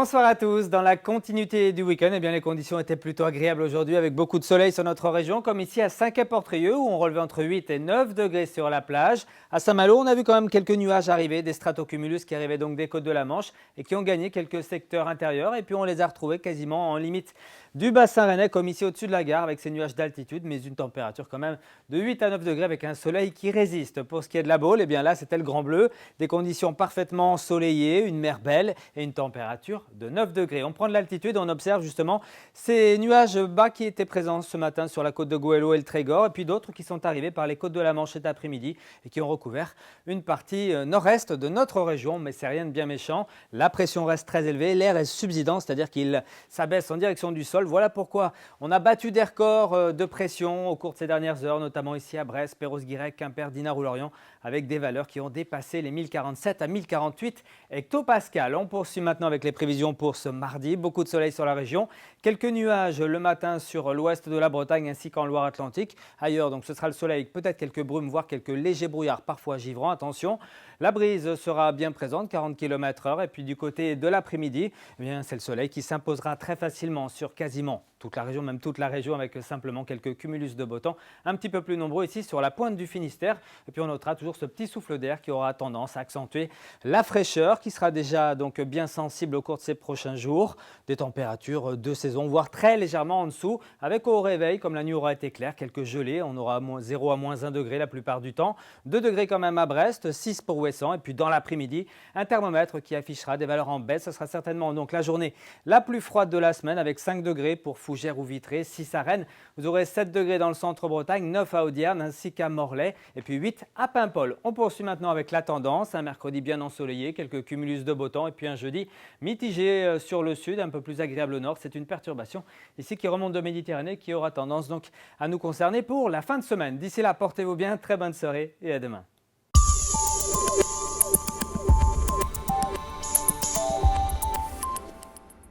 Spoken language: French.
Bonsoir à tous. Dans la continuité du week-end, les conditions étaient plutôt agréables aujourd'hui avec beaucoup de soleil sur notre région, comme ici à Saint-Quay-Portrieux où on relevait entre 8 et 9 degrés sur la plage. À Saint-Malo, on a vu quand même quelques nuages arriver, des stratocumulus qui arrivaient donc des côtes de la Manche et qui ont gagné quelques secteurs intérieurs. Et puis on les a retrouvés quasiment en limite du bassin rennais, comme ici au-dessus de la gare avec ces nuages d'altitude, mais une température quand même de 8 à 9 degrés avec un soleil qui résiste. Pour ce qui est de la Baule, là c'était le grand bleu, des conditions parfaitement ensoleillées, une mer belle et une température de 9 degrés. On prend de l'altitude, on observe justement ces nuages bas qui étaient présents ce matin sur la côte de Goëlo et le Trégor, et puis d'autres qui sont arrivés par les côtes de la Manche cet après-midi et qui ont recouvert une partie nord-est de notre région, mais c'est rien de bien méchant. La pression reste très élevée, l'air est subsident, c'est-à-dire qu'il s'abaisse en direction du sol. Voilà pourquoi on a battu des records de pression au cours de ces dernières heures, notamment ici à Brest, Perros-Guirec, Quimper, Dinard ou Lorient, avec des valeurs qui ont dépassé les 1047 à 1048 hectopascales. On poursuit maintenant avec les prévisions pour ce mardi. Beaucoup de soleil sur la région, quelques nuages le matin sur l'ouest de la Bretagne ainsi qu'en Loire-Atlantique. Ailleurs, donc, ce sera le soleil, peut-être quelques brumes, voire quelques légers brouillards, parfois givrants. Attention, la brise sera bien présente, 40 km/h. Et puis du côté de l'après-midi, c'est le soleil qui s'imposera très facilement sur quasiment toute la région, même toute la région avec simplement quelques cumulus de beau temps, un petit peu plus nombreux ici sur la pointe du Finistère. Et puis on notera toujours ce petit souffle d'air qui aura tendance à accentuer la fraîcheur qui sera déjà donc bien sensible au cours de ces prochains jours. Des températures de saison, voire très légèrement en dessous, avec au réveil, comme la nuit aura été claire, quelques gelées. On aura 0 à moins 1 degré la plupart du temps. 2 degrés quand même à Brest, 6 pour Ouessant. Et puis dans l'après-midi, un thermomètre qui affichera des valeurs en baisse. Ce sera certainement donc la journée la plus froide de la semaine avec 5 degrés pour Fougères ou Vitré, 6 à Rennes. Vous aurez 7 degrés dans le centre-Bretagne, 9 à Audierne ainsi qu'à Morlaix et puis 8 à Paimpol. On poursuit maintenant avec la tendance. Un mercredi bien ensoleillé, quelques cumulus de beau temps et puis un jeudi mitigé sur le sud, un peu plus agréable au nord. C'est une perturbation ici qui remonte de Méditerranée qui aura tendance donc à nous concerner pour la fin de semaine. D'ici là, portez-vous bien, très bonne soirée et à demain.